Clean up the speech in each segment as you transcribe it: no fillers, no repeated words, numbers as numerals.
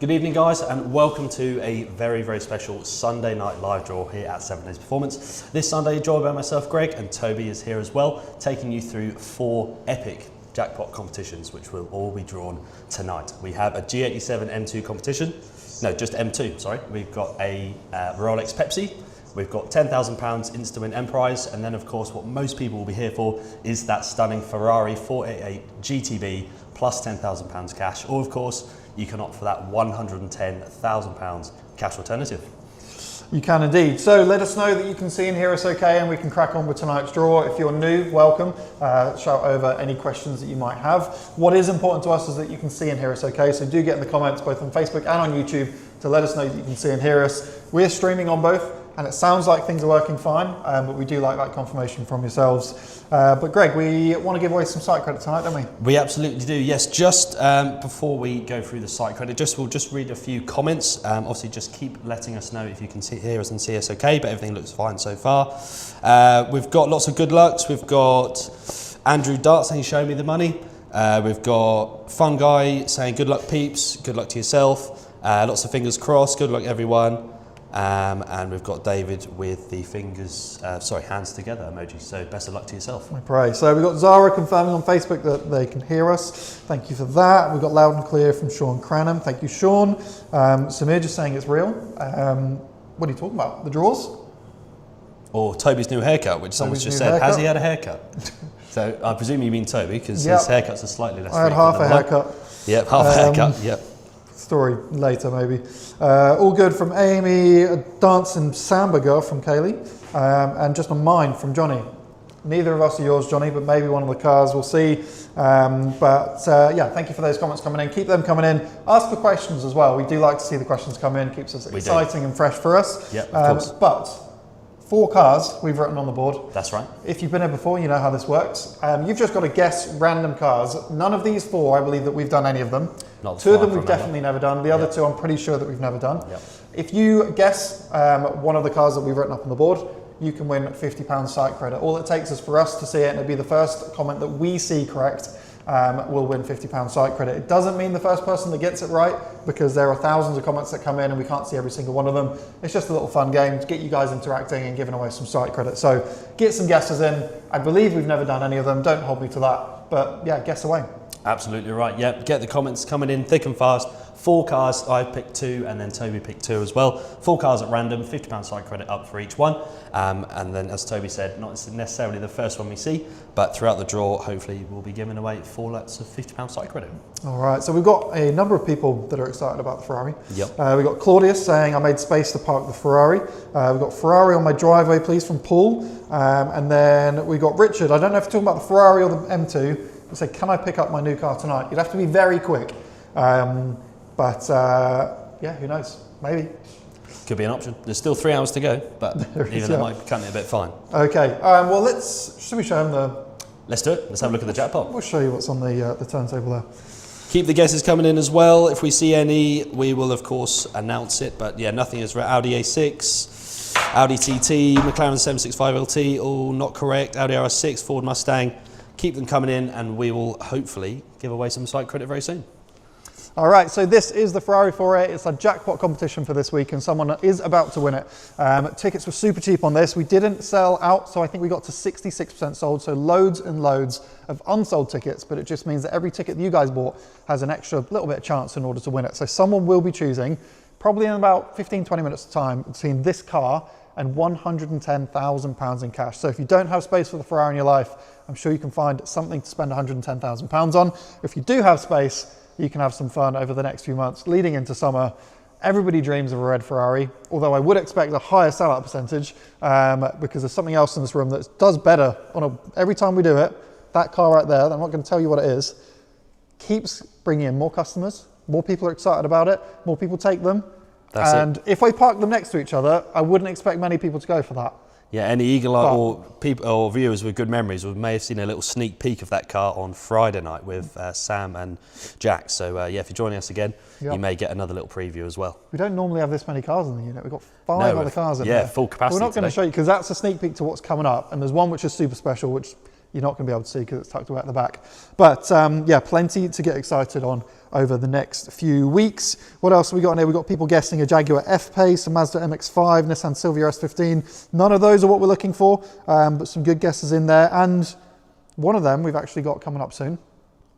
Good evening guys, and welcome to a very, very special Sunday night live draw here at 7 Days Performance. This Sunday, joined by myself, Greg, and Toby is here as well, taking you through 4 epic jackpot competitions, which will all be drawn tonight. We have a G87 M2 competition, no, just M2, sorry. We've got a Rolex Pepsi, we've got £10,000 Insta-Win M prize, and then of course what most people will be here for is that stunning Ferrari 488 GTB plus £10,000 cash, or of course, you can opt for that £110,000 cash alternative. You can indeed. So let us know that you can see and hear us okay, and we can crack on with tonight's draw. If you're new, welcome. Shout over any questions that you might have. What is important to us is that you can see and hear us okay, so do get in the comments both on Facebook and on YouTube to let us know that you can see and hear us. We're streaming on both, and it sounds like things are working fine, but we do like that confirmation from yourselves. But Greg, we want to give away some site credit tonight, don't we? We absolutely do, yes. Just before we go through the site credit, we'll just read a few comments. Obviously, just keep letting us know if you can hear us and see us okay, but everything looks fine so far. We've got lots of good lucks. We've got Andrew Dart saying, show me the money. We've got Fun Guy saying, good luck peeps, good luck to yourself. Lots of fingers crossed, good luck everyone. And we've got David with the hands together emoji, so best of luck to yourself. I pray. So we've got Zara confirming on Facebook that they can hear us. Thank you for that. We've got loud and clear from Sean Cranham. Thank you, Sean. Samir just saying it's real. What are you talking about? The draws? Or Toby's new haircut, which someone's just said, has he had a haircut? So I presume you mean Toby, because his haircuts are slightly less frequent. I had half a haircut. Yep, half a haircut, yep. Story later maybe. All good from Amy, a dancing samba girl from Kaylee, and just on mine from Johnny. Neither of us are yours, Johnny, but maybe one of the cars, we'll see. Yeah, thank you for those comments coming in. Keep them coming in. Ask the questions as well. We do like to see the questions come in, keeps us exciting and fresh for us. Yep, of course. But 4 cars we've written on the board. That's right. If you've been here before, you know how this works. You've just got to guess random cars. None of these 4, I believe that we've done any of them. Not 2 of them we've definitely never done. The other 2, I'm pretty sure that we've never done. Yep. If you guess one of the cars that we've written up on the board, you can win £50 site credit. All it takes is for us to see it, and it'll be the first comment that we see correct will win £50 site credit. It doesn't mean the first person that gets it right, because there are thousands of comments that come in and we can't see every single one of them. It's just a little fun game to get you guys interacting and giving away some site credit. So get some guesses in. I believe we've never done any of them. Don't hold me to that. But yeah, guess away. Absolutely right. Yep. Get the comments coming in thick and fast. 4 cars, I picked 2, and then Toby picked 2 as well. 4 cars at random, £50 site credit up for each one. And then, as Toby said, not necessarily the first one we see, but throughout the draw, hopefully we'll be giving away 4 lots of £50 site credit. All right, so we've got a number of people that are excited about the Ferrari. Yep. We've got Claudius saying, I made space to park the Ferrari. We've got Ferrari on my driveway, please, from Paul. And then we got Richard. I don't know if you're talking about the Ferrari or the M2. He said, can I pick up my new car tonight? You'd have to be very quick. Yeah, who knows? Maybe. Could be an option. There's still 3 hours to go, but even that might be cutting it a bit fine. Okay, well, should we show them the... Let's do it. Let's have a look at the jackpot. We'll show you what's on the turntable there. Keep the guesses coming in as well. If we see any, we will of course announce it, but yeah, nothing is right. Audi A6, Audi TT, McLaren 765 LT, all not correct. Audi RS6, Ford Mustang. Keep them coming in, and we will hopefully give away some site credit very soon. All right, so this is the Ferrari 488. It's a jackpot competition for this week, and someone is about to win it. Tickets were super cheap on this. We didn't sell out, so I think we got to 66% sold, so loads and loads of unsold tickets, but it just means that every ticket that you guys bought has an extra little bit of chance in order to win it. So someone will be choosing, probably in about 15-20 minutes of time, between this car and £110,000 in cash. So if you don't have space for the Ferrari in your life, I'm sure you can find something to spend £110,000 on. If you do have space, you can have some fun over the next few months leading into summer. Everybody dreams of a red Ferrari, although I would expect a higher sellout percentage because there's something else in this room that does better every time we do it. That car right there, I'm not going to tell you what it is, keeps bringing in more customers. More people are excited about it. More people take them. And if I park them next to each other, I wouldn't expect many people to go for that. Yeah, any eagle-eye or people or viewers with good memories may have seen a little sneak peek of that car on Friday night with Sam and Jack. So yeah, if you're joining us again, you may get another little preview as well. We don't normally have this many cars in the unit. We've got 5 other cars in there. Yeah, full capacity. We're not going to show you because that's a sneak peek to what's coming up. And there's one which is super special, which you're not going to be able to see because it's tucked away at the back. But yeah, plenty to get excited on over the next few weeks. What else have we got in here? We've got people guessing a Jaguar F-Pace, a Mazda MX-5, Nissan Silvia S15. None of those are what we're looking for, but some good guesses in there. And one of them we've actually got coming up soon.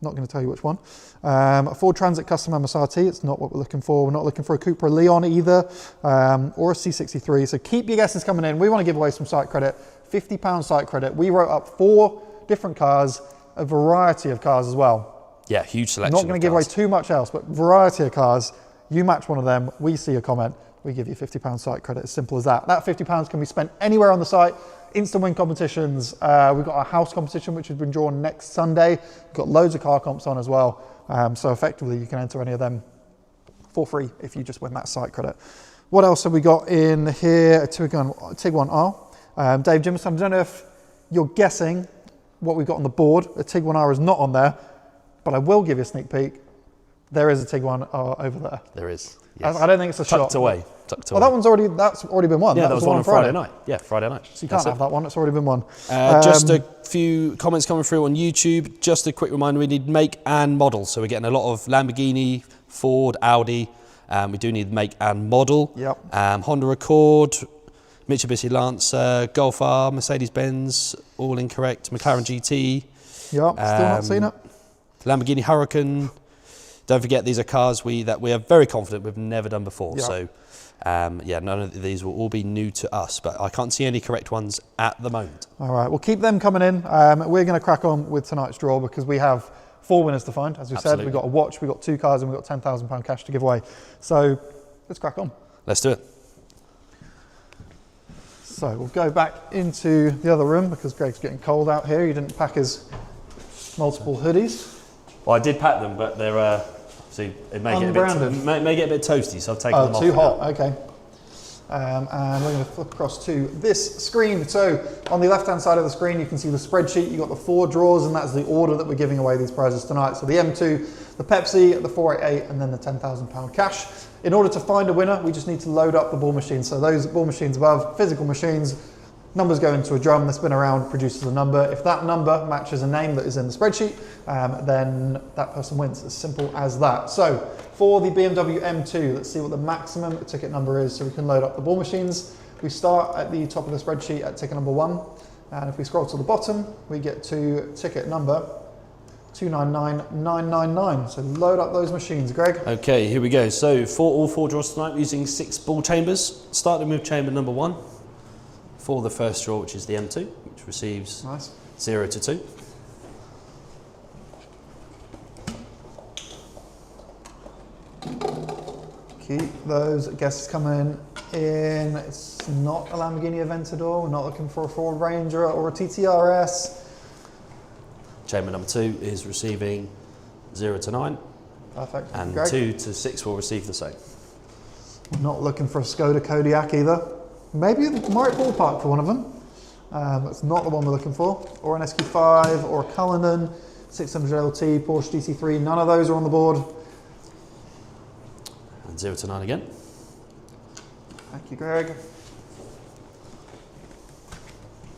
Not going to tell you which one. A Ford Transit Custom MSRT, it's not what we're looking for. We're not looking for a Cupra Leon either, or a C63. So keep your guesses coming in. We want to give away some site credit, £50 site credit. We wrote up 4 different cars, a variety of cars as well. Yeah, huge selection. Not going to give away too much else, but variety of cars. You match one of them, we see a comment, we give you £50 site credit, as simple as that. That £50 can be spent anywhere on the site. Instant win competitions. We've got our house competition, which has been drawn next Sunday. We've got loads of car comps on as well. So effectively, you can enter any of them for free if you just win that site credit. What else have we got in here? A Tiguan R. Dave Jimison, I don't know if you're guessing what we've got on the board. A Tiguan R is not on there, but I will give you a sneak peek. There is a Tiguan R over there. There is. Yes. I don't think it's a shot. Tucked away. Well, that's already been won. Yeah, that was one on Friday night. Yeah, Friday night. So you can't have that one, it's already been won. Just a few comments coming through on YouTube. Just a quick reminder, we need make and model. So we're getting a lot of Lamborghini, Ford, Audi. We do need make and model. Yep. Honda Accord, Mitsubishi Lancer, Golf R, Mercedes-Benz, all incorrect. McLaren GT. Yep, still not seen it. Lamborghini Huracan. Don't forget, these are cars that we are very confident we've never done before. Yep. So, yeah, none of these will all be new to us, but I can't see any correct ones at the moment. All right, we'll keep them coming in. We're going to crack on with tonight's draw because we have 4 winners to find. As we said, we've got a watch, we've got 2 cars, and we've got £10,000 cash to give away. So let's crack on. Let's do it. So we'll go back into the other room because Greg's getting cold out here. He didn't pack his multiple hoodies. Well, I did pack them, but they're see, it may get a bit toasty, so I've taken them off. Too hot. Okay. And we're going to flip across to this screen. So on the left-hand side of the screen, you can see the spreadsheet. You've got the 4 draws, and that's the order that we're giving away these prizes tonight. So the M2, the Pepsi, the 488, and then the £10,000 cash. In order to find a winner, we just need to load up the ball machine. So those ball machines above, physical machines, numbers go into a drum, they spin around, produces a number. If that number matches a name that is in the spreadsheet, then that person wins. As simple as that. So for the BMW M2, let's see what the maximum ticket number is so we can load up the ball machines. We start at the top of the spreadsheet at ticket number 1. And if we scroll to the bottom, we get to ticket number 299999. So load up those machines, Greg. Okay, here we go. So for all 4 draws tonight, we're using 6 ball chambers. Starting with chamber number 1. For the first draw, which is the M2, which receives 0 to 2. Keep those guesses coming in. It's not a Lamborghini Aventador. We're not looking for a Ford Ranger or a TTRS. Chamber number 2 is receiving 0 to 9. Perfect. And Greg. 2 to 6 will receive the same. Not looking for a Skoda Kodiaq either. Maybe the right ballpark for one of them. That's not the one we're looking for. Or an SQ5 or a Cullinan, 600 LT, Porsche GT3. None of those are on the board. And 0 to 9 again. Thank you, Greg.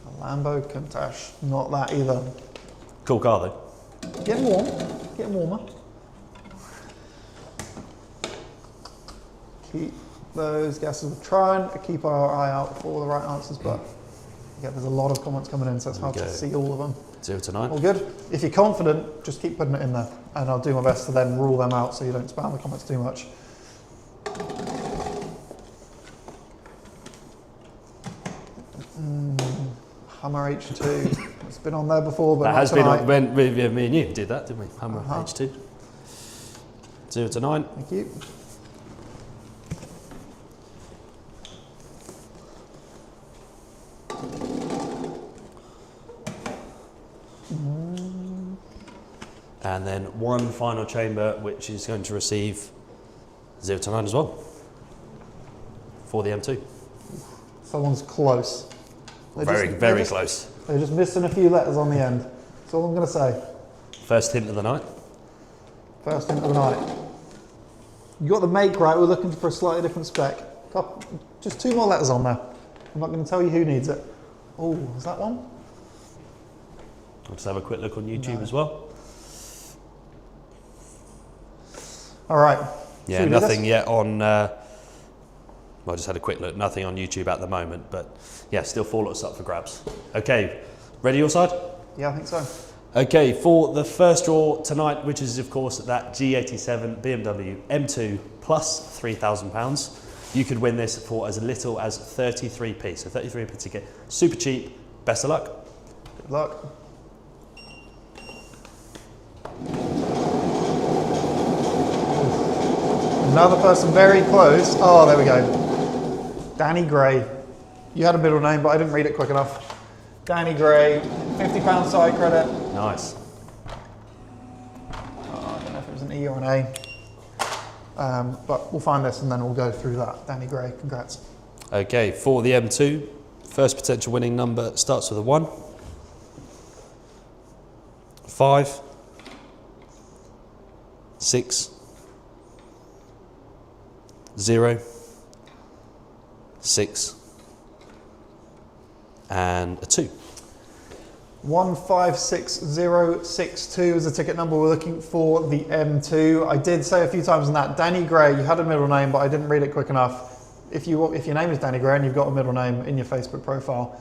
A Lambo Countach. Not that either. Cool car though. Getting warm. Getting warmer. Keep those guesses. We'll try and keep our eye out for the right answers, but yeah, there's a lot of comments coming in, so it's hard to see all of them. 0 to 9. All good. If you're confident, just keep putting it in there, and I'll do my best to then rule them out so you don't spam the comments too much. Hummer H2. It's been on there before, but that not has tonight. been on. Me and you did that, didn't we? Hummer H2. 0 to 9. Thank you. And then 1 final chamber, which is going to receive 0 to 9 as well. For the M2. Someone's close. Very close. They're just missing a few letters on the end. That's all I'm going to say. First hint of the night. First hint of the night. You got the make right. We're looking for a slightly different spec. Just 2 more letters on there. I'm not going to tell you who needs it. Oh, is that one? I'll just have a quick look on YouTube as well. All right. Yeah, nothing yet on, well, I just had a quick look, nothing on YouTube at the moment, but yeah, still 4 lots up for grabs. Okay, ready your side? Yeah, I think so. Okay, for the first draw tonight, which is of course that G87 BMW M2 plus £3,000, you could win this for as little as 33p. So 33p per ticket, super cheap. Best of luck. Good luck. Another person very close. Oh, there we go. Danny Gray. You had a middle name, but I didn't read it quick enough. Danny Gray, £50 side credit. Nice. I don't know if it was an E or an A. But we'll find this and then we'll go through that. Danny Gray, congrats. Okay, for the M2, first potential winning number starts with a 1, 5, 6, 0, 6, and a 2. 156062 is the ticket number we're looking for the M2. I did say a few times on that, Danny Gray, you had a middle name, but I didn't read it quick enough. If your name is Danny Gray and you've got a middle name in your Facebook profile,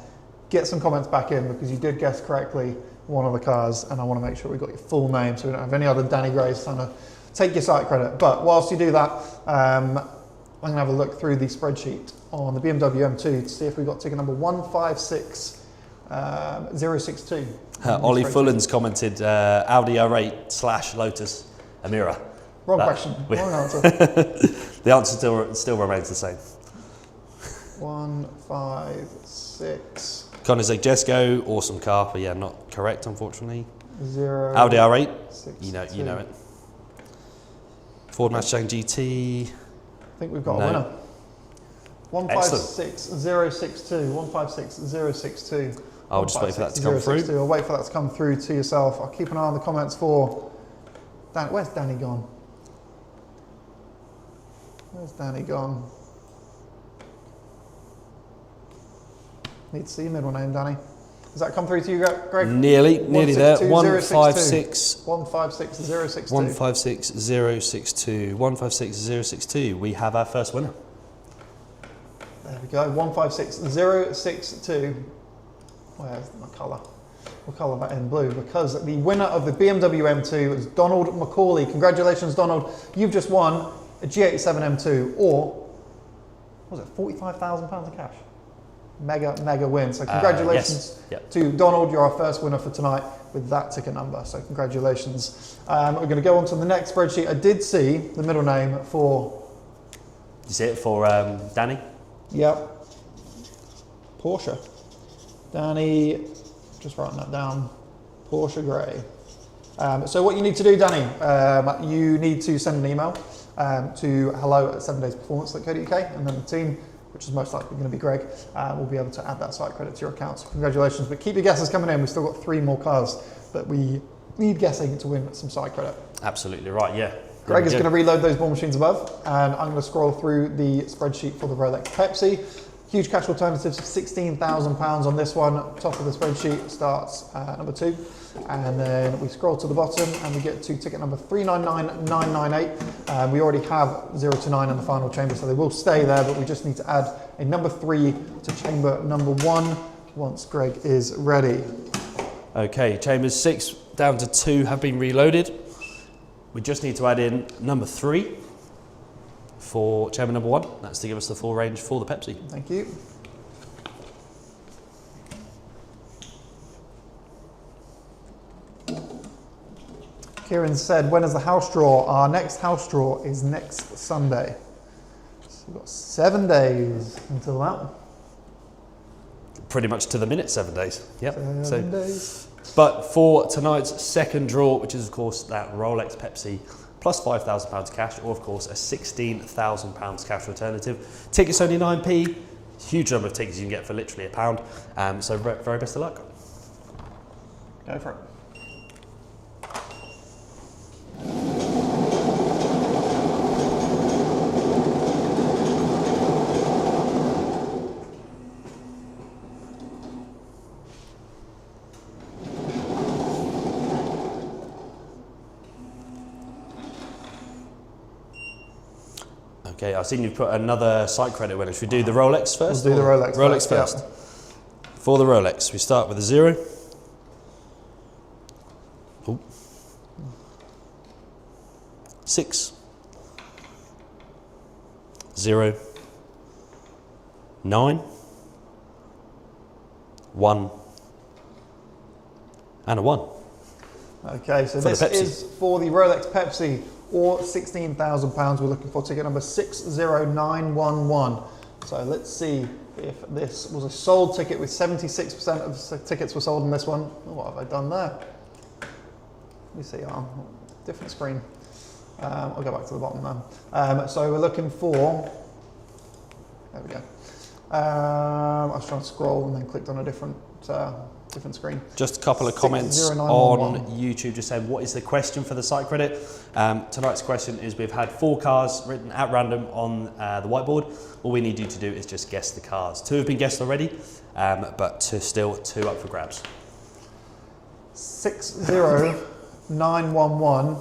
get some comments back in because you did guess correctly one of the cars, and I want to make sure we got your full name so we don't have any other Danny Grays trying to take your site credit. But whilst you do that, I'm going to have a look through the spreadsheet on the BMW M2 to see if we got ticket number 156062. Ollie Fullen's commented Audi R8 / Lotus Amira. Wrong question, wrong answer. The answer still remains the same. 156. Connor Zegesco, awesome car, but yeah, not correct unfortunately. 0. Audi R8, 62. you know it. Ford Mustang GT. I think we've got a winner. 156062. 156062. I'll just wait for that to come through. I'll wait for that to come through to yourself. I'll keep an eye on the comments for Dan. Where's Danny gone? Where's Danny gone? Need to see your middle name, Danny. Does that come through to you, Greg? Nearly there. 156. 156062. 156062. 156062. We have our first winner. There we go. 156062. Where's my colour? We'll colour that in blue because the winner of the BMW M2 is Donald Macaulay. Congratulations, Donald. You've just won a G87 M2 or, what was it, £45,000 of cash? Mega win. So congratulations to Donald. You're our first winner for tonight with that ticket number. So congratulations. We're going to go on to the next spreadsheet. I did see the middle name for... You see it for Danny? Yep. Porsche. Danny, just writing that down. Porsche Gray. So what you need to do, Danny, you need to send an email to hello@7daysperformance.co.uk, and then the team, which is most likely going to be Greg, will be able to add that site credit to your account. So congratulations, but keep your guesses coming in. We've still got 3 more cars that we need guessing to win some site credit. Absolutely right, yeah. Greg is going to reload those ball machines above, and I'm going to scroll through the spreadsheet for the Rolex Pepsi. Huge cash alternatives of £16,000 on this one. Top of the spreadsheet starts at number 2. And then we scroll to the bottom and we get to ticket number 399998. We already have 0 to 9 in the final chamber, so they will stay there, but we just need to add a number 3 to chamber number 1 once Greg is ready. Okay, chambers 6 down to 2 have been reloaded. We just need to add in number 3 for chamber number 1. That's to give us the full range for the Pepsi. Thank you. Kieran said, when is the house draw? Our next house draw is next Sunday. So we've got 7 days until that. Pretty much to the minute, 7 days. Yep. 7 days. But for tonight's second draw, which is of course that Rolex Pepsi plus £5,000 cash, or of course a £16,000 cash alternative. Tickets only 9p. Huge number of tickets you can get for literally £1. So very best of luck. Go for it. Okay, I've seen you've put another site credit winner. Should we do the Rolex first? We'll do the Rolex Rolex first. first. For the Rolex, we start with a 0. Ooh. 6. 0. 9. 1. And a 1. Okay, so For this the Pepsi. is for the Rolex Pepsi, or £16,000. We're looking for ticket number 60911. So let's see if this was a sold ticket, with 76% of the tickets were sold in this one. Oh, what have I done there? Let me see, different screen. I'll go back to the bottom now. So we're looking for, there we go. I was trying to scroll and then clicked on a different screen. Just a couple of comments on YouTube just saying, what is the question for the site credit? Tonight's question is, we've had 4 cars written at random on the whiteboard. All we need you to do is just guess the cars. 2 have been guessed already, but still 2 up for grabs. 60911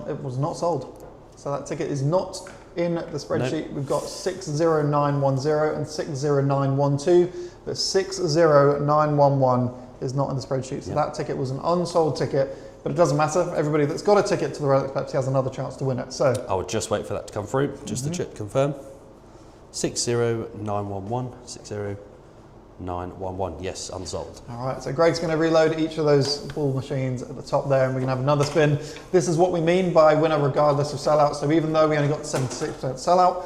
it was not sold. So that ticket is not in the spreadsheet. Nope. We've got 60910 and 60912, but 60911 is not in the spreadsheet. So that ticket was an unsold ticket, but it doesn't matter. Everybody that's got a ticket to the Rolex Pepsi has another chance to win it. So I would just wait for that to come through, just to check, confirm. 60911, 60911, yes, unsold. All right, so Greg's going to reload each of those ball machines at the top there, and we're going to have another spin. This is what we mean by winner regardless of sellout. So even though we only got 76% sellout,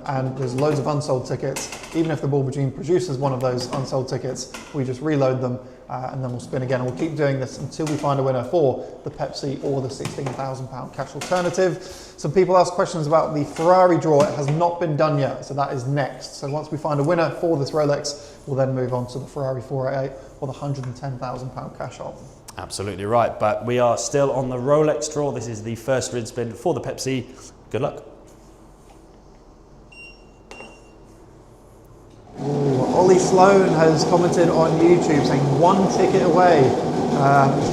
and there's loads of unsold tickets, even if the ball machine produces one of those unsold tickets, we just reload them, and then we'll spin again. And we'll keep doing this until we find a winner for the Pepsi or the £16,000 cash alternative. Some people ask questions about the Ferrari draw. It has not been done yet, so that is next. So once we find a winner for this Rolex, we'll then move on to the Ferrari 488 or the £110,000 cash out. Absolutely right, but we are still on the Rolex draw. This is the first grid spin for the Pepsi. Good luck. Ooh, Ollie Sloan has commented on YouTube saying 1 ticket away.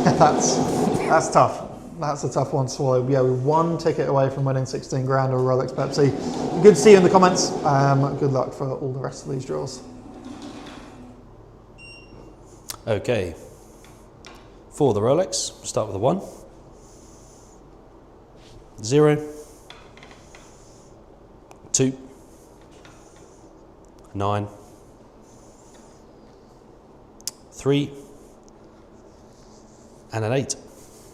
That's tough. That's a tough one to swallow. Yeah, we're 1 ticket away from winning 16 grand or Rolex Pepsi. Good to see you in the comments. Good luck for all the rest of these draws. Okay, for the Rolex, start with a 1, 0, 2, 9, 3, and an 8.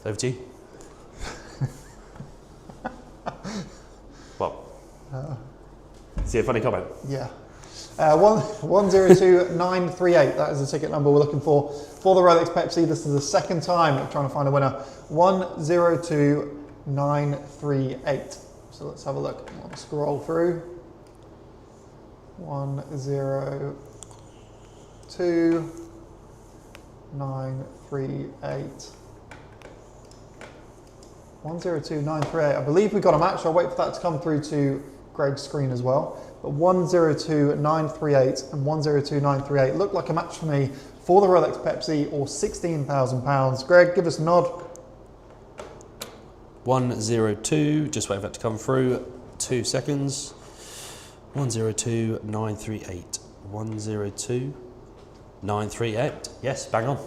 Over to you. Well, see a funny comment? Yeah. 102938, that is the ticket number we're looking for the Rolex Pepsi. This is the second time we're trying to find a winner. 102938. So let's have a look. I'll scroll through. 102938. 102938. I believe we got a match. I'll wait for that to come through to Greg's screen as well. But 102938 and 102938 look like a match for me for the Rolex Pepsi or £16,000. Greg, give us a nod. 102, just wait for that to come through. 2 seconds. 102938. 102938. Yes, bang on.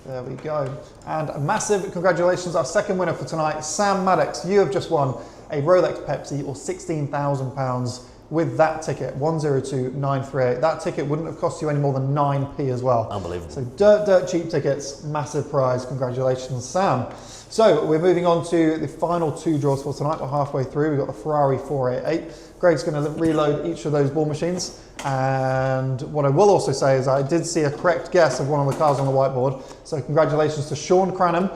There we go. And a massive congratulations, our second winner for tonight, Sam Maddox. You have just won a Rolex Pepsi or £16,000 with that ticket, 102938. That ticket wouldn't have cost you any more than 9p as well. Unbelievable. So dirt cheap tickets, massive prize. Congratulations, Sam. So we're moving on to the final 2 draws for tonight. We're halfway through. We've got the Ferrari 488. Greg's going to reload each of those ball machines. And what I will also say is I did see a correct guess of one of the cars on the whiteboard. So congratulations to Sean Cranham.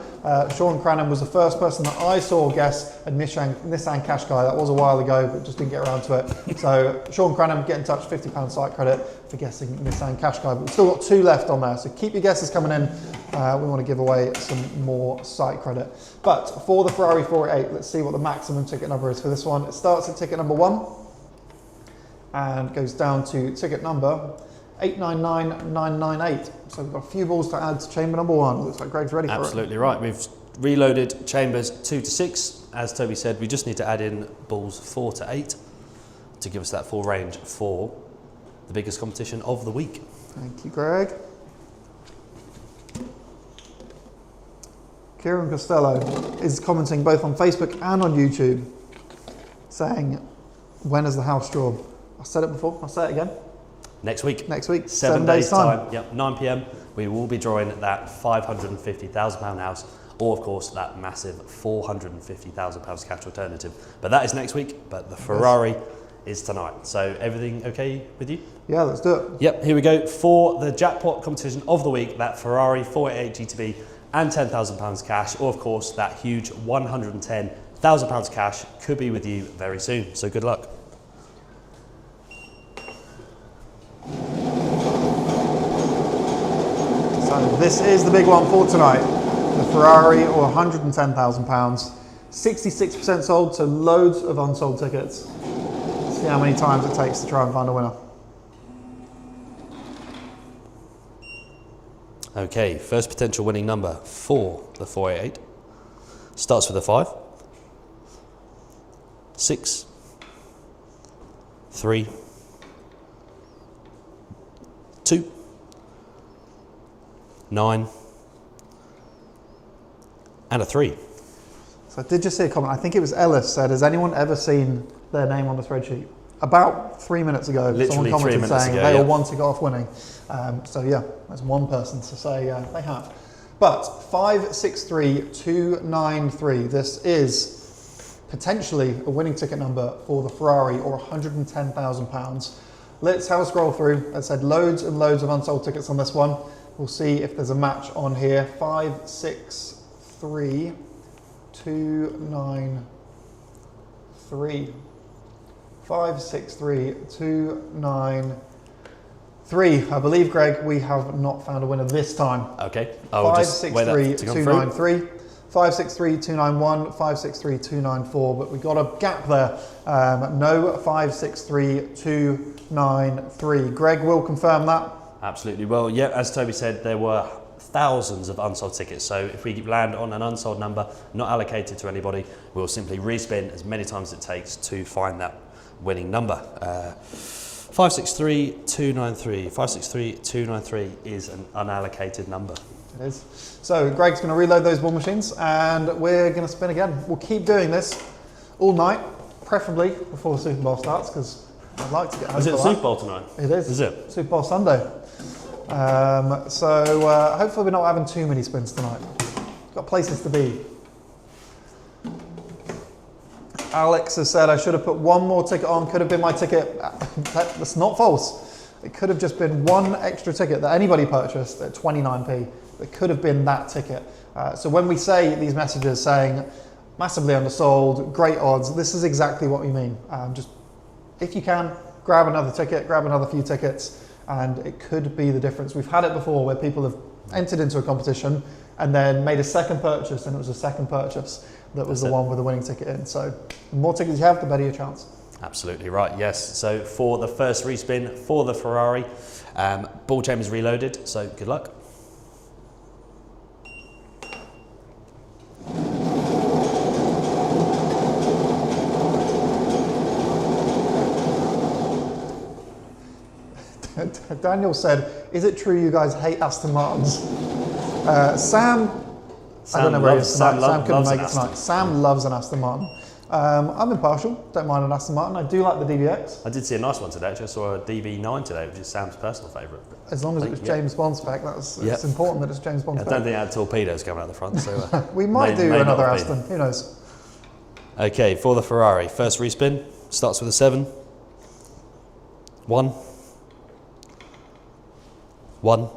Sean Cranham was the first person that I saw guess a Nissan Qashqai. That was a while ago, but just didn't get around to it. So Sean Cranham, get in touch, £50 site credit for guessing Nissan Qashqai. But we've still got 2 left on there. So keep your guesses coming in. We want to give away some more site credit. But for the Ferrari 488, let's see what the maximum ticket number is for this one. It starts at ticket number 1 and goes down to ticket number 899998. So we've got a few balls to add to chamber number 1. Looks like Greg's ready for it. Absolutely right. We've Reloaded chambers 2 to 6. As Toby said, we just need to add in balls 4 to 8 to give us that full range for the biggest competition of the week. Thank you, Greg. Kieran Costello is commenting both on Facebook and on YouTube, saying, when is the house drawn? I said it before, I'll say it again. Next week. Next week, 7 days time. Yep, 9 PM. We will be drawing that £550,000 house, or of course that massive £450,000 cash alternative. But that is next week, but the Ferrari is tonight. So everything okay with you? Yeah, let's do it. Yep, here we go. For the jackpot competition of the week, that Ferrari 488 GTB and £10,000 cash, or of course that huge £110,000 cash could be with you very soon. So good luck. So this is the big one for tonight. The Ferrari, or £110,000. 66% sold, so loads of unsold tickets. Let's see how many times it takes to try and find a winner. Okay, first potential winning number for the 488 starts with a 5, 6, 3, 2, 9, and a 3. So I did just see a comment, I think it was Ellis said, has anyone ever seen their name on the spreadsheet? About 3 minutes ago, Literally someone commented 3 minutes saying ago, they yeah. all want to go off winning. So yeah, that's one person to say they have. But 563293, this is potentially a winning ticket number for the Ferrari, or £110,000. Let's have a scroll through. As I said, loads and loads of unsold tickets on this one. We'll see if there's a match on here. 563293. 563293. I believe, Greg, we have not found a winner this time. Okay, I'll just wait that to come through. 563293, 563291, 563294, but we got a gap there. No 563293. Greg will confirm that. Absolutely. Well, yeah, as Toby said, there were thousands of unsold tickets. So if we land on an unsold number, not allocated to anybody, we'll simply respin as many times as it takes to find that winning number. 563293. 563293 is an unallocated number. It is. So Greg's going to reload those ball machines and we're going to spin again. We'll keep doing this all night, preferably before the Super Bowl starts, because I'd like to get home. Is it for the that. Super Bowl tonight? It is. Is it? Super Bowl Sunday. So hopefully we're not having too many spins tonight. Got places to be. Alex has said I should have put one more ticket on, could have been my ticket. That's not false. It could have just been one extra ticket that anybody purchased at 29p. It could have been that ticket. So when we say these messages saying massively undersold, great odds, this is exactly what we mean. Just if you can, grab another ticket, grab another few tickets, and it could be the difference. We've had it before where people have entered into a competition and then made a second purchase, and it was a second purchase that was the one with the winning ticket in. So the more tickets you have, the better your chance. Absolutely right, yes. So for the first respin for the Ferrari, ball chambers reloaded, so good luck. Daniel said, is it true you guys hate Aston Martins? Sam I don't know where he is tonight. Sam couldn't make it tonight. Sam loves an Aston Martin. I'm impartial, don't mind an Aston Martin. I do like the DBX. I did see a nice one today, actually. I saw a DB9 today, which is Sam's personal favourite. As long as it was James Bond spec, it's important that it's James Bond spec. I don't think it had torpedoes coming out the front, so... we might do another Aston, who knows? Okay, for the Ferrari, first respin, starts with a 7. 1. 1.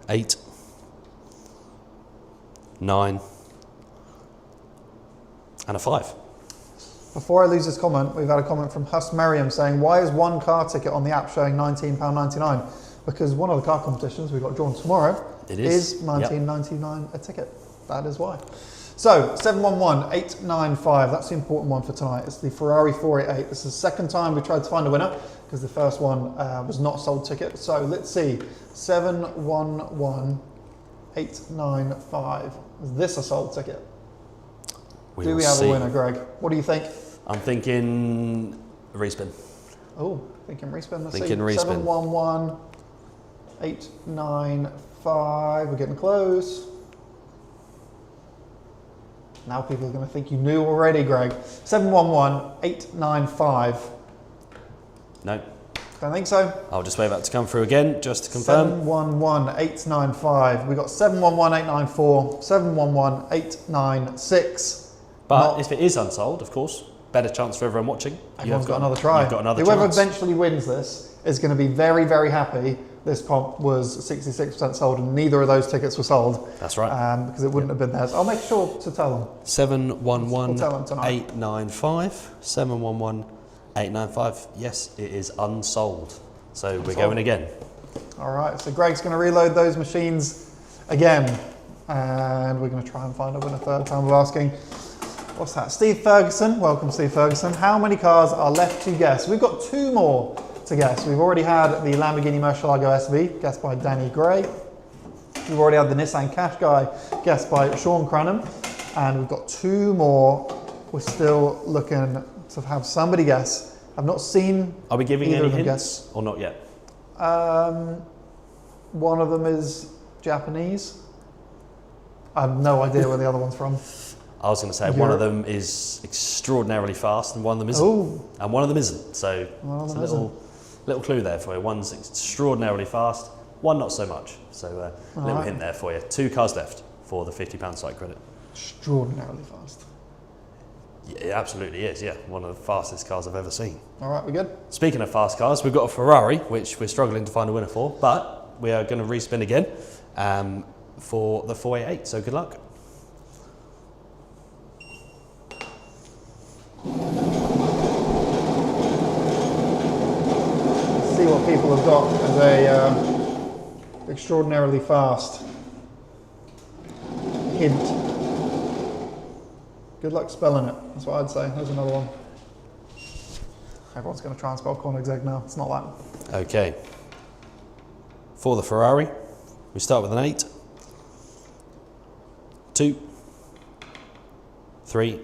8. 9. And a 5. Before I lose this comment, we've had a comment from Hus Merriam saying, why is one car ticket on the app showing £19.99? Because one of the car competitions we've got drawn tomorrow is £19.99 a ticket. That is why. So, 711895, that's the important one for tonight. It's the Ferrari 488. This is the second time we tried to find a winner, because the first one was not sold ticket. So let's see, 711895. 895. Is this a sold ticket? We Do we have a winner, Greg? What do you think? I'm thinking respin. Oh, thinking respin. Let's Thinking see. respin. 711, 895. We're getting close. Now people are going to think you knew already, Greg. 711, 895. No. Don't think so. I'll just wait for that to come through again, just to confirm. 711, 895. We got 711, 894, 711, 896. But if it is unsold, of course, better chance for everyone watching. Everyone's got another try. You've got another Whoever chance. eventually wins this is going to be very, very happy. This comp was 66% sold and neither of those tickets were sold. That's right. Because it wouldn't have been theirs. I'll make sure to tell them. 711 We'll tell them tonight. 895. 711 895. Yes, it is unsold. So we're going again. All right, so Greg's going to reload those machines again. And we're going to try and find a winner third time of asking. What's that? Steve Ferguson. Welcome, Steve Ferguson. How many cars are left to guess? We've got 2 more to guess. We've already had the Lamborghini Murcielago SV, guessed by Danny Gray. We've already had the Nissan Qashqai, guessed by Sean Cranham. And we've got 2 more. We're still looking to have somebody guess. I've not seen. Are we giving either any of them hints guess. or not yet? One of them is Japanese. I have no idea where the other one's from. I was going to say one of them is extraordinarily fast and one of them isn't. Ooh. And one of them isn't. So One of it's them a little clue there for you. One's extraordinarily fast, one not so much. So a little hint there for you. 2 cars left for the £50 site credit. Extraordinarily fast. Yeah, it absolutely is, yeah. One of the fastest cars I've ever seen. All right, we good? Speaking of fast cars, we've got a Ferrari, which we're struggling to find a winner for, but we are going to respin again for the 488, so good luck. Let's see what people have got as a extraordinarily fast hint. Good luck spelling it, that's what I'd say. There's another one. Everyone's going to try and spell Koenigsegg now. It's not that. Okay. For the Ferrari, we start with an 8, 2, 3,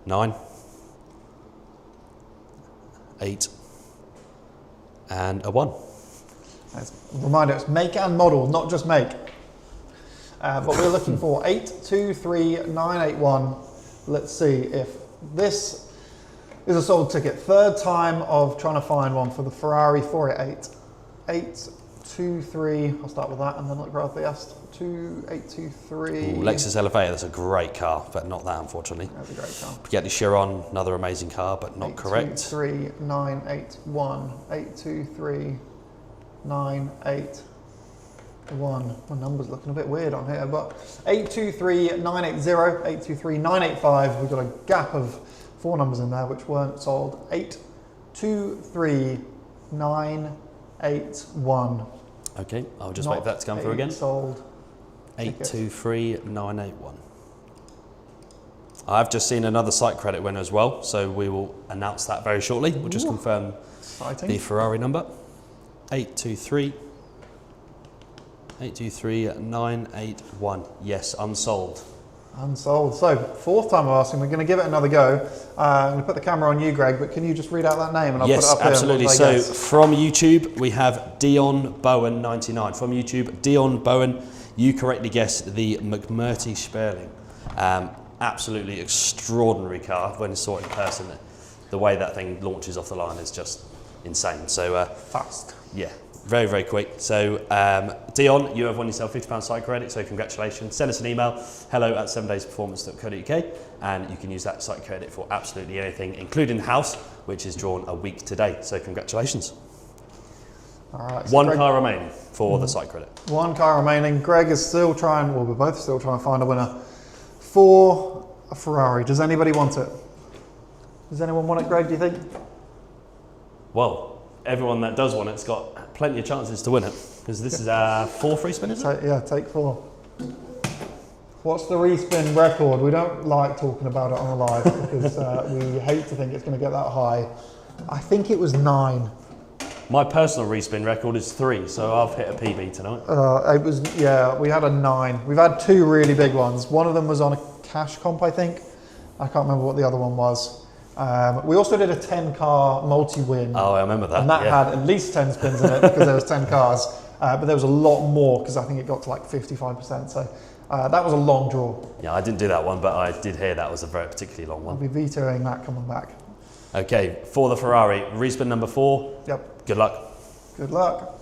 9, 8, and a 1. Let's reminder, it's make and model, not just make. But we're looking for 823981. Let's see if this is a sold ticket. Third time of trying to find one for the Ferrari 488. 823, I'll start with that and then look right at the rest. 2823. Lexus Elevator, that's a great car, but not that unfortunately. That's a great car. Spaghetti Chiron, another amazing car, but not correct. 823981. 823981. My number's looking a bit weird on here, but 823980, 823985. We've got a gap of 4 numbers in there which weren't sold. 823981. Okay, I'll just wait for that to come through again. Sold. 823981. I've just seen another site credit winner as well, so we will announce that very shortly. We'll just confirm Exciting. the Ferrari number. 823981. Yes, unsold. Unsold. So, 4th time of asking, we're going to give it another go. I'm going to put the camera on you, Greg, but can you just read out that name and I'll put it up here? Yes, absolutely. So, from YouTube, we have Dion Bowen 99. From YouTube, Dion Bowen, you correctly guessed the McMurty Sperling. Absolutely extraordinary car. When I saw it in person, the way that thing launches off the line is just insane. So, fast. Yeah. Very, very quick. So, Dion, you have won yourself £50 site credit, so congratulations. Send us an email, hello@7daysperformance.co.uk, and you can use that site credit for absolutely anything, including the house, which is drawn a week today. So, congratulations. All right. So One car remaining for the site credit. 1 car remaining. Greg is still trying, well, we're both still trying to find a winner for a Ferrari. Does anybody want it? Does anyone want it, Greg, do you think? Well, everyone that does want it's got plenty of chances to win it, because this is our 4th respin, is it? Yeah, take 4. What's the respin record? We don't like talking about it on the live because we hate to think it's going to get that high. I think it was 9. My personal respin record is 3, so I've hit a PB tonight. It was, yeah, we had a 9. We've had 2 really big ones. One of them was on a cash comp, I think. I can't remember what the other one was. We also did a 10-car multi-win. Oh, I remember that. And that had at least 10 spins in it because there was 10 cars. But there was a lot more because I think it got to like 55%. So that was a long draw. Yeah, I didn't do that one, but I did hear that was a very particularly long I'll one. be vetoing that coming back. Okay, for the Ferrari, respin number 4. Yep. Good luck. Good luck.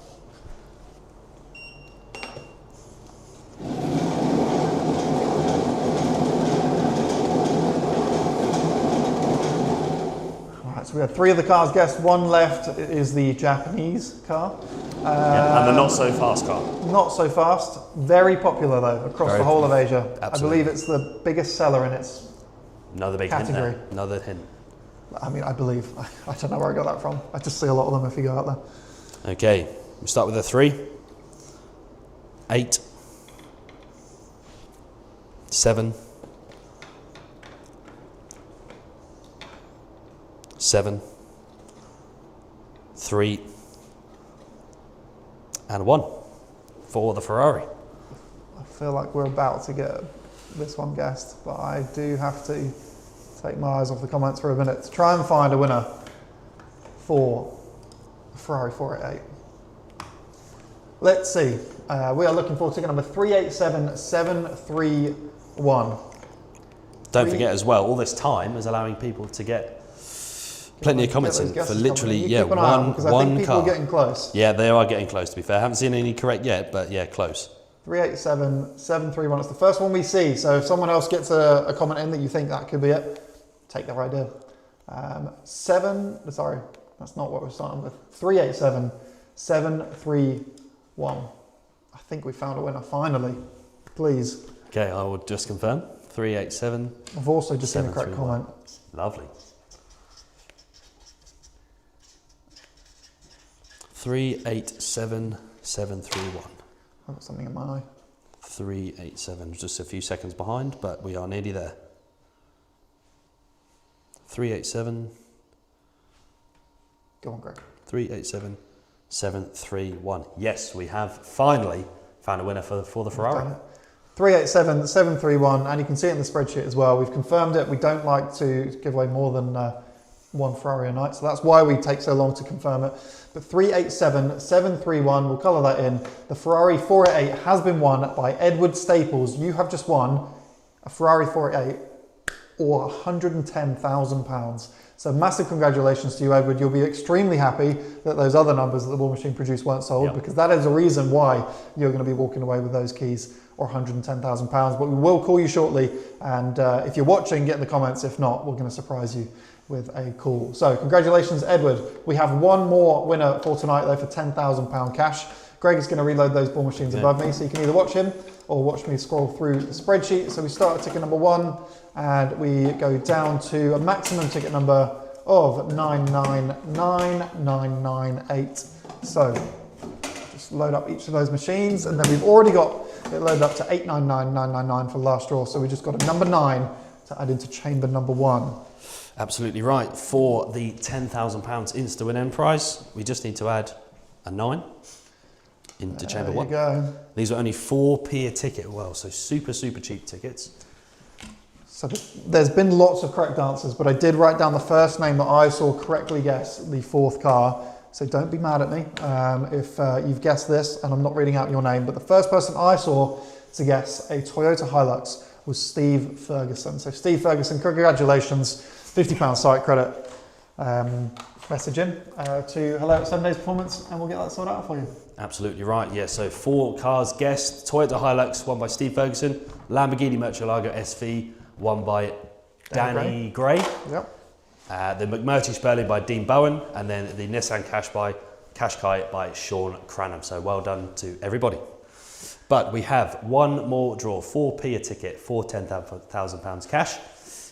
So we had 3 of the cars guessed. 1 left is the Japanese car. Yeah, and the not so fast car. Not so fast. Very popular though across the whole of Asia. Absolutely. I believe it's the biggest seller in its Another big category. hint there. Another hint. I mean, I believe. I don't know where I got that from. I just see a lot of them if you go out there. Okay, we start with a 3. 8. 7. 7. 3. And 1 for the Ferrari. I feel like we're about to get this one guessed, but I do have to take my eyes off the comments for a minute to try and find a winner for the Ferrari 488. Let's see. We are looking for ticket number 387731. Don't forget as well, all this time is allowing people to get plenty of comments in for literally, one I think people car. are getting close. Yeah, they are getting close, to be fair. I haven't seen any correct yet, but yeah, close. 387731. It's the first one we see. So if someone else gets a comment in that you think that could be it, take their idea. sorry, that's not what we're starting with. 387731. I think we found a winner finally. Please. Okay, I will just confirm. 387. I've also just seen a correct comment. Lovely. 387731. I've got something in my eye. 387, just a few seconds behind, but we are nearly there. 387. Go on, Greg. 387731. Yes, we have finally found a winner for the Ferrari. 387731, and you can see it in the spreadsheet as well. We've confirmed it. We don't like to give away more than one Ferrari a night, so that's why we take so long to confirm it. But 387731, we'll colour that in. The Ferrari 488 has been won by Edward Staples. You have just won a Ferrari 488 or £110,000. So massive congratulations to you, Edward. You'll be extremely happy that those other numbers that the War Machine produced weren't sold, because that is a reason why you're going to be walking away with those keys or £110,000. But we will call you shortly, and if you're watching, get in the comments. If not, we're going to surprise you with a call. So congratulations, Edward. We have one more winner for tonight though, for £10,000 cash. Greg is going to reload those ball machines above me, so you can either watch him or watch me scroll through the spreadsheet. So we start at ticket number 1 and we go down to a maximum ticket number of 999998. So just load up each of those machines, and then we've already got it loaded up to 899999 for last draw. So we just got a number 9 to add into chamber number 1. Absolutely right. For the £10,000 insta-win end prize, we just need to add a 9 into chamber 1. There you go. These are only 4p a ticket as well, so super, super cheap tickets. So there's been lots of correct answers, but I did write down the first name that I saw correctly guess the 4th car. So don't be mad at me if you've guessed this and I'm not reading out your name. But the first person I saw to guess a Toyota Hilux was Steve Ferguson. So Steve Ferguson, congratulations. £50 site credit. Message in to hello at 7 Days Performance, and we'll get that sorted out for you. Absolutely right. Yeah, so 4 cars guessed. Toyota Hilux won by Steve Ferguson. Lamborghini Murcielago SV won by Danny Gray. Yep. The McMurtry Spurley by Dean Bowen, and then the Nissan Qashqai by Sean Cranham. So well done to everybody. But we have one more draw, 4p a ticket for £10,000 cash.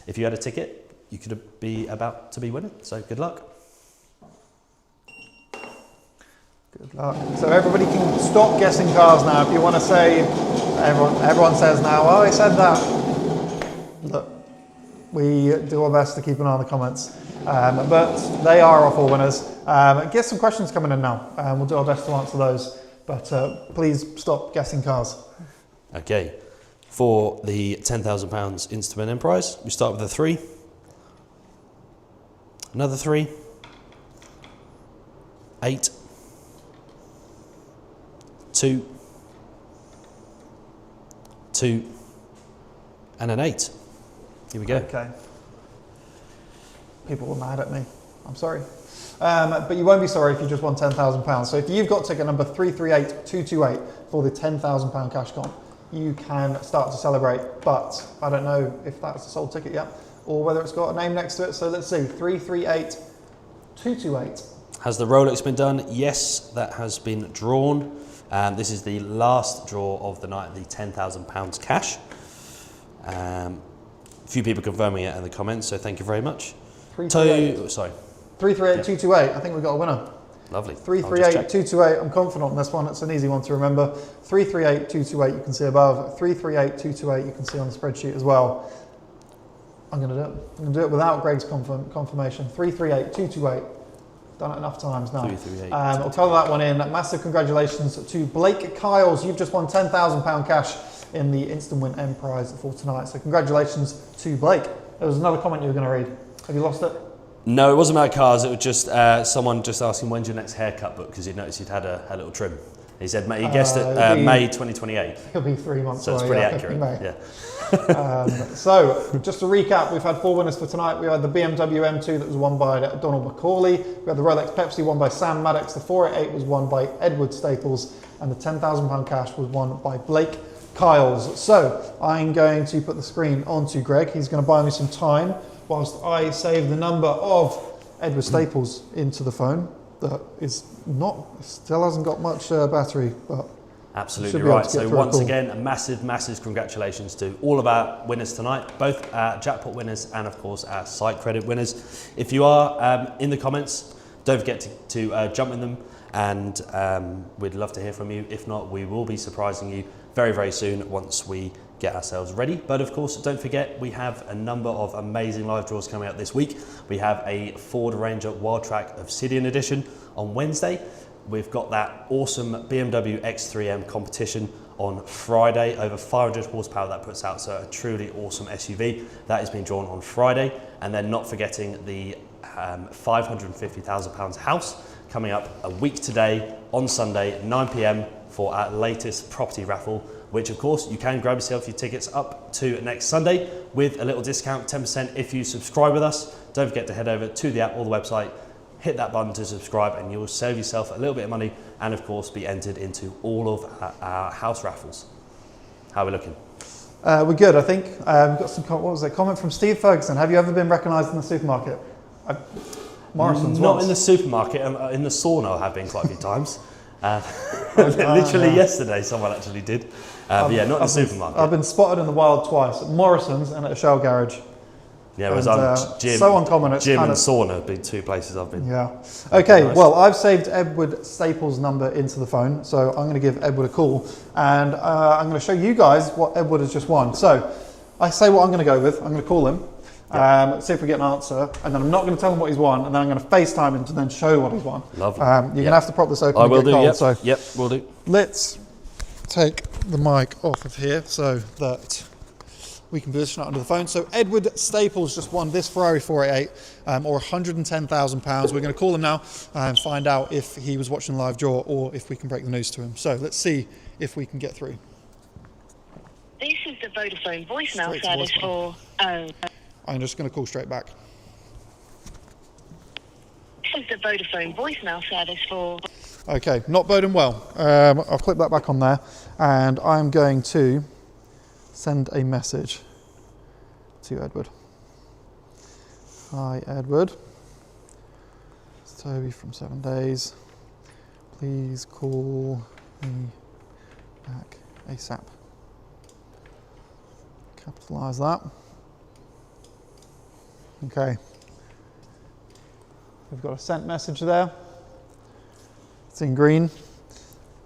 If you had a ticket, you could be about to be winning. So good luck. Good luck. So everybody can stop guessing cars now. If you want to say, everyone says now, oh, I said that. Look, we do our best to keep an eye on the comments. But they are our 4 winners. Get some questions coming in now. We'll do our best to answer those. But please stop guessing cars. Okay, for the £10,000 Instaman M prize, we start with a 3. Another 3. 8. 2. 2. And an 8. Here we go. Okay. People were mad at me. I'm sorry. But you won't be sorry if you just won £10,000. So if you've got ticket number 338228 for the £10,000 cash comp, you can start to celebrate. But I don't know if that's a sold ticket yet or whether it's got a name next to it. So let's see, 338228. Has the Rolex been done? Yes, that has been drawn. This is the last draw of the night, the £10,000 cash. A few people confirming it in the comments, so thank you very much. 338228, I think we've got a winner. Lovely. 338228, I'm confident on this one, it's an easy one to remember. 338228 you can see above, 338228 you can see on the spreadsheet as well. I'm going to do it. I'm going to do it without Greg's confirmation. 338228. Done it enough times now. I'll tell that one in. Massive congratulations to Blake Kyles. You've just won £10,000 cash in the Instant Win M prize for tonight. So congratulations to Blake. There was another comment you were going to read. Have you lost it? No, it wasn't about cars. It was just someone just asking when's your next haircut book because he'd noticed you'd had a little trim. He said he guessed it May 2028. It'll be 3 months so away. It's pretty accurate. Yeah. So just to recap, we've had 4 winners for tonight. We had the BMW M2 that was won by Donald Macaulay. We had the Rolex Pepsi won by Sam Maddox. The 488 was won by Edward Staples, and the £10,000 cash was won by Blake Kyles. So I'm going to put the screen onto Greg. He's going to buy me some time whilst I save the number of Edward Staples into the phone. That is still hasn't got much battery, but absolutely right. So once again, a massive congratulations to all of our winners tonight, both our jackpot winners and of course our site credit winners. If you are in the comments, don't forget to jump in them, and we'd love to hear from you. If not, we will be surprising you very, very soon once we get ourselves ready. But of course, don't forget, we have a number of amazing live draws coming out this week. We have a Ford Ranger Wildtrak Obsidian Edition on Wednesday. We've got that awesome BMW X3M competition on Friday, over 500 horsepower that puts out, so a truly awesome SUV. That is being drawn on Friday. And then not forgetting the £550,000 house coming up a week today on Sunday, 9 PM for our latest property raffle, which of course you can grab yourself your tickets up to next Sunday with a little discount, 10% if you subscribe with us. Don't forget to head over to the app or the website, hit that button to subscribe, and you'll save yourself a little bit of money and of course be entered into all of our house raffles. How are we looking? We're good, I think. We've got some, what was it? Comment from Steve Ferguson. Have you ever been recognised in the supermarket? Morrison's Not once. in the supermarket, in the sauna I have been quite a few times. Literally yesterday someone actually did. But yeah, not in the supermarket. I've been spotted in the wild twice, at Morrison's and at a Shell garage. Yeah, whereas gym, so uncommon. It's gym kind and sauna have been 2 places I've been. Yeah. Okay, nice. Well, I've saved Edward Staples' number into the phone, so I'm going to give Edward a call, and I'm going to show you guys what Edward has just won. So I say what I'm going to go with. I'm going to call him, see if we get an answer, and then I'm not going to tell him what he's won, and then I'm going to FaceTime him to then show what he's won. Lovely. You're going to have to prop this open. I will do. Cold, so yep, will do. Let's take the mic off of here so that we can position it under the phone. So Edward Staples just won this Ferrari 488 or £110,000. We're going to call him now and find out if he was watching the live draw or if we can break the news to him. So let's see if we can get through. This is the Vodafone voicemail service for I'm just going to call straight back. This is the Vodafone voicemail service for. Okay, not boding well. I'll clip that back on there, and I'm going to send a message to Edward. Hi, Edward. It's Toby from 7 Days. Please call me back ASAP. Capitalise that. Okay. We've got a sent message there. It's in green.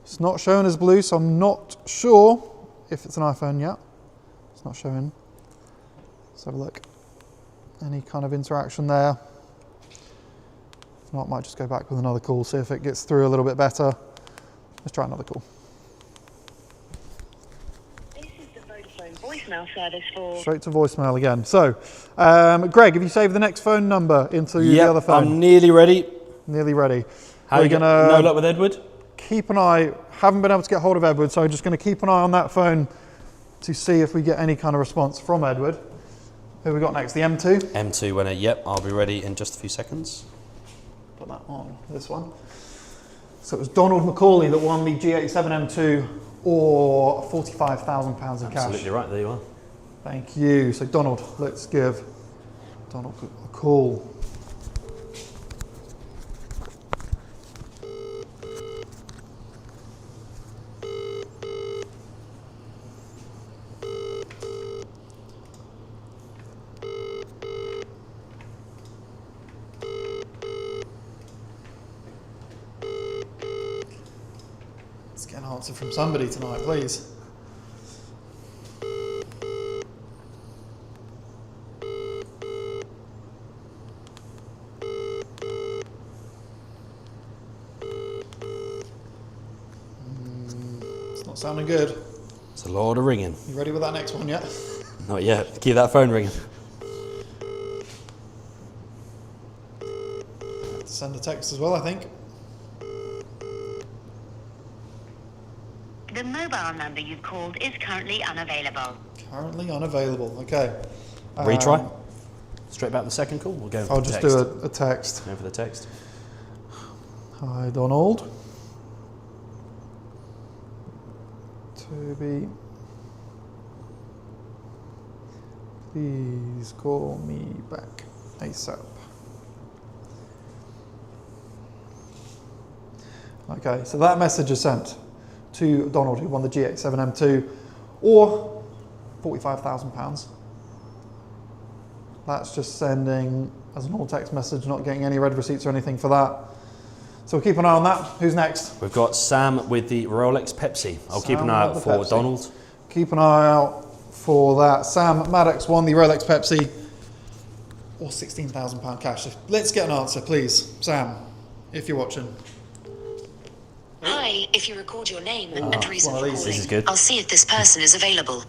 It's not showing as blue, so I'm not sure if it's an iPhone yet. It's not showing. Let's have a look. Any kind of interaction there? If not, I might just go back with another call, see if it gets through a little bit better. Let's try another call. This is the Vodafone voicemail service for... Straight to voicemail again. So, Greg, have you saved the next phone number into the other phone? I'm nearly ready. Nearly ready. How you gonna... No luck with Edward? Keep an eye. Haven't been able to get hold of Edward, so I'm just going to keep an eye on that phone to see if we get any kind of response from Edward. Who we got next? The M2? M2 winner, yep. I'll be ready in just a few seconds. Put that on this one. So it was Donald McCauley that won the G87 M2 or £45,000 in cash. Absolutely right, there you are. Thank you. So Donald, let's give Donald a call. Let's get an answer from somebody tonight, please. It's not sounding good. It's a lot of ringing. You ready with that next one yet? Not yet. Keep that phone ringing. Have to send a text as well, I think. The mobile number you've called is currently unavailable. Currently unavailable. Okay. Retry. Straight back to the second call. We'll go for I'll the just text. do a text. Go for the text. Hi, Donald. Toby. Please call me back ASAP. Okay, so that message is sent to Donald, who won the G87 M2, or £45,000. That's just sending as an all text message, not getting any red receipts or anything for that. So we'll keep an eye on that. Who's next? We've got Sam with the Rolex Pepsi. I'll keep an eye out for Pepsi. Donald. Keep an eye out for that. Sam Maddox won the Rolex Pepsi, or £16,000 cash. Let's get an answer, please. Sam, if you're watching. Hi, if you record your name and reason one for of these. calling, This is good. I'll see if this person is available.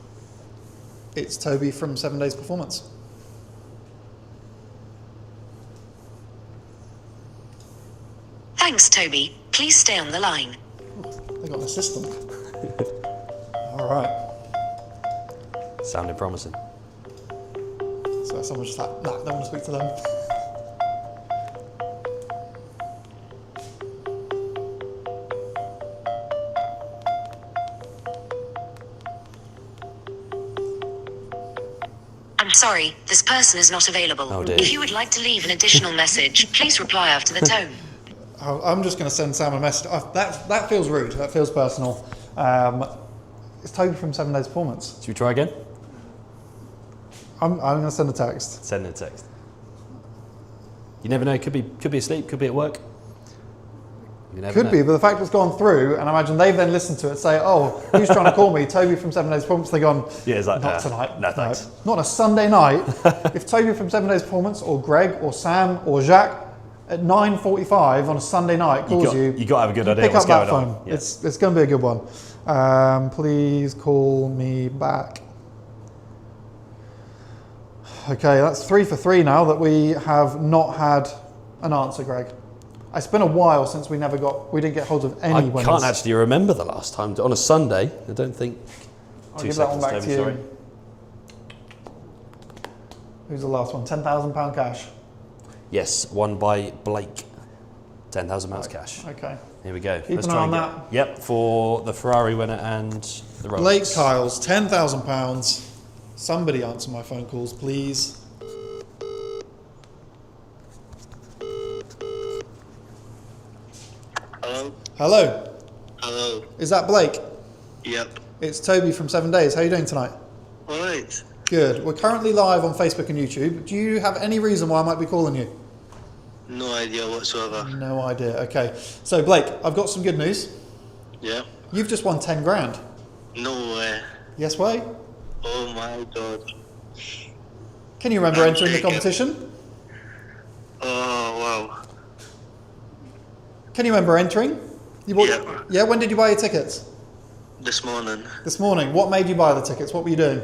It's Toby from 7 Days Performance. Thanks, Toby. Please stay on the line. They got an assistant. All right. Sounding promising. So someone just like, nah, don't want to speak to them. I'm sorry, this person is not available. Oh, dear. If you would like to leave an additional message, please reply after the tone. I'm just going to send Sam a message. That feels rude. That feels personal. It's Toby from 7 Days Performance. Should we try again? I'm going to send a text. Send a text. You never know. Could be asleep. Could be at work. You never Could know. be, but the fact it's gone through, and I imagine they've then listened to it, say, "Oh, who's trying to call me? Toby from 7 Days Performance." They've gone, Yeah, it's like, "Not tonight. no, thanks." Not on a Sunday night." If Toby from 7 Days Performance, or Greg, or Sam, or Jacques at 9:45 on a Sunday night calls you, You got to have a good idea pick what's up that going phone. on. Yeah. It's going to be a good one. Please call me back. Okay, that's 3 for 3 now that we have not had an answer, Greg. It's been a while since we didn't get hold of any I winners. can't actually remember the last time on a Sunday. I don't think. I'll Two give that one seconds, back to Toby, you. sorry. Who's the last one? £10,000 cash. Yes, won by Blake. £10,000 cash. Okay. Here we go. Keep Let's an try eye and on get. Yep, for the Ferrari winner and the Rolex. Blake Kyles, £10,000. Somebody answer my phone calls, please. Hello? Hello. Hello. Is that Blake? Yep. It's Toby from 7 Days. How are you doing tonight? Alright. Good. We're currently live on Facebook and YouTube. Do you have any reason why I might be calling you? No idea whatsoever. No idea. Okay. So Blake, I've got some good news. Yeah? You've just won 10 grand. No way. Yes way? Oh my god. Can you remember I'm entering the shaking. competition? Oh wow. Can you remember entering? You bought, Yeah. Yeah, when did you buy your tickets? This morning, This morning. What made you buy the tickets? What were you doing?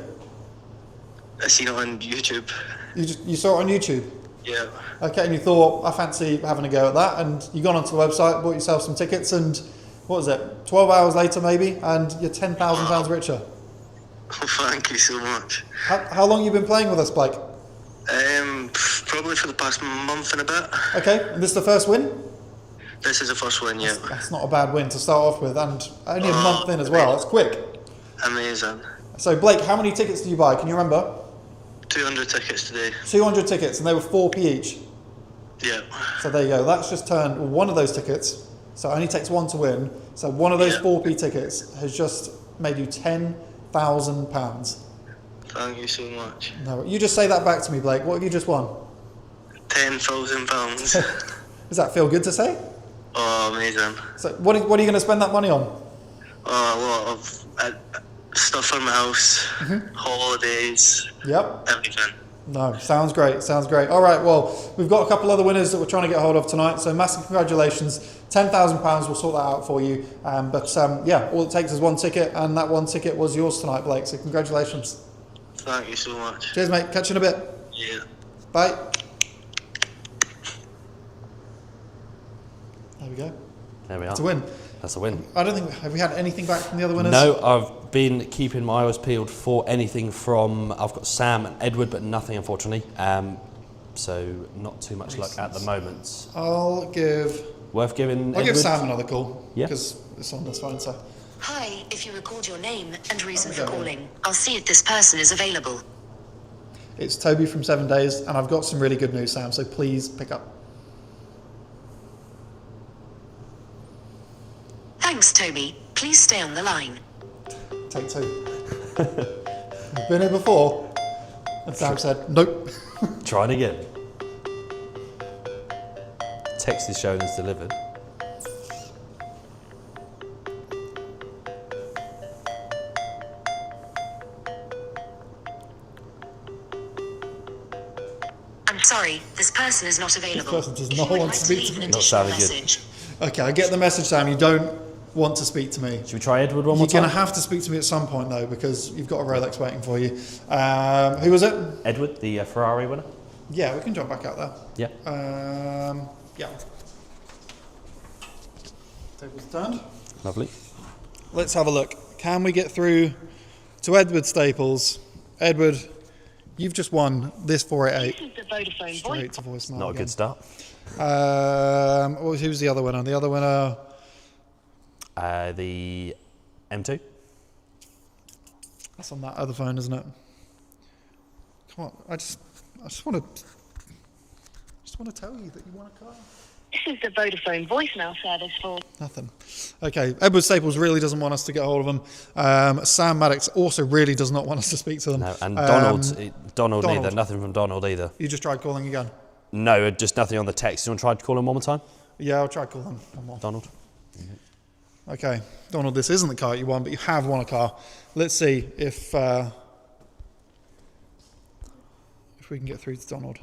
I seen it on YouTube. You saw it on YouTube? Yeah. Okay, and you thought, I fancy having a go at that, and you gone onto the website, bought yourself some tickets, and what was it, 12 hours later maybe, and you're £10,000 richer. Thank you so much. How long have you been playing with us, Blake? Probably for the past month and a bit. Okay, and this is the first win? This is the first one, yeah. That's not a bad win to start off with, and only a month in as well, that's quick. Amazing. So Blake, how many tickets did you buy, can you remember? 200 tickets today. 200 tickets, and they were 4p each. Yeah. So there you go, that's just turned one of those tickets, so it only takes one to win, so one of those Yeah. 4p tickets has just made you £10,000. Thank you so much. No, you just say that back to me, Blake, what have you just won? £10,000. Does that feel good to say? Oh, amazing. So what are you going to spend that money on? Oh, a lot of stuff for my house, holidays, Yep. everything. No, sounds great, sounds great. All right, well, we've got a couple other winners that we're trying to get hold of tonight, so massive congratulations. £10,000, we'll sort that out for you. Yeah, all it takes is one ticket, and that one ticket was yours tonight, Blake, so congratulations. Thank you so much. Cheers, mate. Catch you in a bit. Yeah. Bye. There we go. There we are. It's a win. That's a win. I don't think, have we had anything back from the other winners? No, I've been keeping my eyes peeled for anything from, I've got Sam and Edward, but nothing unfortunately. So not too much luck at the moment. I'll give Edward? give Sam another call. Yeah. Because it's on this phone, so. Hi, if you record your name and reason for Okay. calling, I'll see if this person is available. It's Toby from 7 Days, and I've got some really good news, Sam, so please pick up. Thanks, Toby. Please stay on the line. Take two. You've been here before? And Sam said, nope. Trying again. Text is shown as delivered. I'm sorry, this person is not available. person does If not you would want like to speak leave to an me. Not additional sounding good. message. Okay, I get the message, Sam. You don't want to speak to me. Should we try Edward one more You're going time? to have to speak to me at some point, though, because you've got a Rolex waiting for you. Who was it? Edward, the Ferrari winner? Yeah, we can jump back out there. Yeah. Yeah. Table's turned. Lovely. Let's have a look. Can we get through to Edward Staples? Edward, you've just won this 488. This is the Vodafone Straight to voicemail. Not a again. good start. Who's the other winner? The other winner. The M2? That's on that other phone, isn't it? Come on, I just want to tell you that you won a car. This is the Vodafone voicemail service for... Nothing. Okay, Edward Staples really doesn't want us to get hold of them. Sam Maddox also really does not want us to speak to them. No, and Donald Donald. neither. Nothing from Donald either. You just tried calling again? No, just nothing on the text. You want to try to call him one more time? Yeah, I'll try to call them. One more. Donald? Okay, Donald, this isn't the car you won, but you have won a car. Let's see if we can get through to Donald.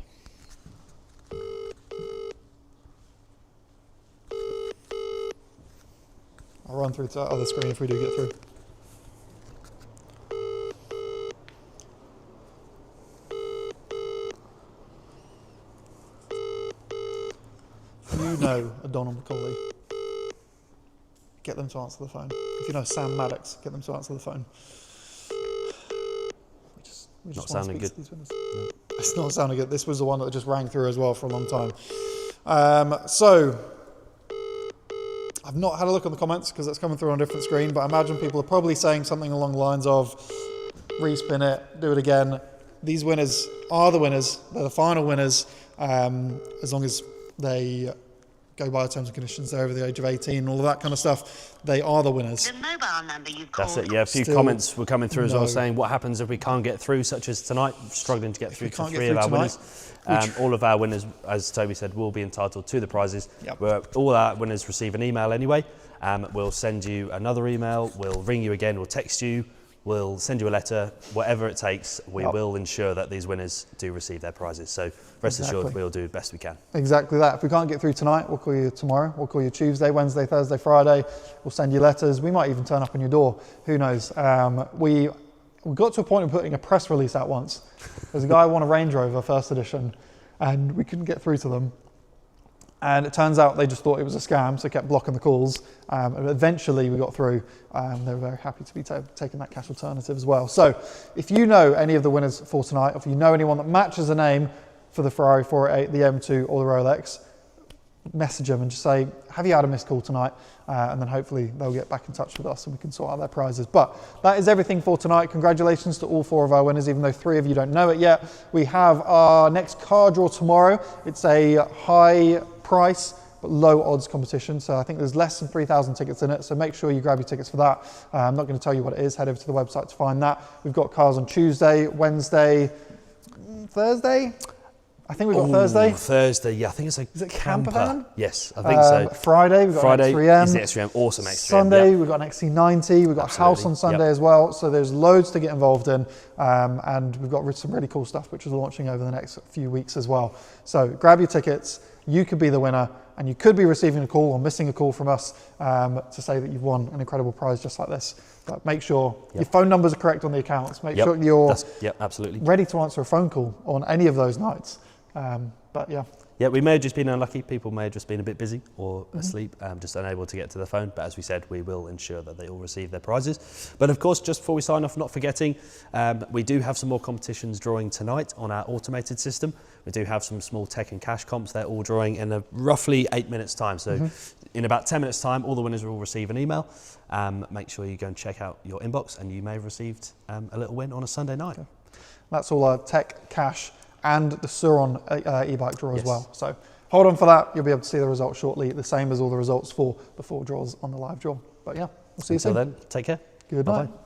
I'll run through to that other screen if we do get through. If you know a Donald Macaulay, get them to answer the phone. If you know Sam Maddox, get them to answer the phone. We just Not want to sounding speak to good. these winners. It's not sounding good. This was the one that just rang through as well for a long time. So, I've not had a look on the comments because it's coming through on a different screen, but I imagine people are probably saying something along the lines of, respin it, do it again. These winners are the winners. They're the final winners. As long as they go by the terms and conditions, they're over the age of 18 and all of that kind of stuff, they are the winners. The mobile number you've called... That's it, yeah. A few Still comments were coming through as well no. saying what happens if we can't get through, such as tonight, struggling to get through to can't get three through of our tonight, winners. All of our winners, as Toby said, will be entitled to the prizes. Yep. All our winners receive an email anyway. We'll send you another email, we'll ring you again, we'll text you We'll send you a letter, whatever it takes. We Yep. will ensure that these winners do receive their prizes. So rest assured, we'll do the best we can. Exactly that. If we can't get through tonight, we'll call you tomorrow. We'll call you Tuesday, Wednesday, Thursday, Friday. We'll send you letters. We might even turn up on your door. Who knows? We got to a point of putting a press release out once. There's a guy who won a Range Rover first edition, and we couldn't get through to them. And it turns out they just thought it was a scam, so kept blocking the calls. And eventually we got through. They were very happy to be taking that cash alternative as well. So if you know any of the winners for tonight, or if you know anyone that matches a name for the Ferrari 488, the M2 or the Rolex, message them and just say, have you had a missed call tonight? And then hopefully they'll get back in touch with us and we can sort out their prizes. But that is everything for tonight. Congratulations to all 4 of our winners, even though 3 of you don't know it yet. We have our next car draw tomorrow. It's a high price but low odds competition, so I think there's less than 3,000 tickets in it, so make sure you grab your tickets for that. I'm not going to tell you what it is. Head over to the website to find that. We've got cars on Tuesday, Wednesday, Thursday. I think we've got Thursday. Thursday, yeah. I think it's a Is it camper van? Yes, I think so. Friday, we've got Friday an X3M. is the X3M, awesome X3M. Sunday, yep. we've got an XC90. We've got a house on Sunday as well. So there's loads to get involved in. And we've got some really cool stuff, which is launching over the next few weeks as well. So grab your tickets. You could be the winner. And you could be receiving a call or missing a call from us to say that you've won an incredible prize just like this. But make sure your phone numbers are correct on the accounts. Make sure you're absolutely ready to answer a phone call on any of those nights. But yeah. Yeah, we may have just been unlucky. People may have just been a bit busy or asleep, just unable to get to the phone. But as we said, we will ensure that they all receive their prizes. But of course, just before we sign off, not forgetting, we do have some more competitions drawing tonight on our automated system. We do have some small tech and cash comps. They're all drawing in roughly 8 minutes time. So in about 10 minutes time, all the winners will receive an email. Make sure you go and check out your inbox and you may have received a little win on a Sunday night. Okay. That's all our tech, cash, and the Suron e-bike draw as well. So hold on for that. You'll be able to see the results shortly, the same as all the results for the 4 draws on the live draw. But yeah, we'll see you soon. Until then, take care. Good night. Bye-bye.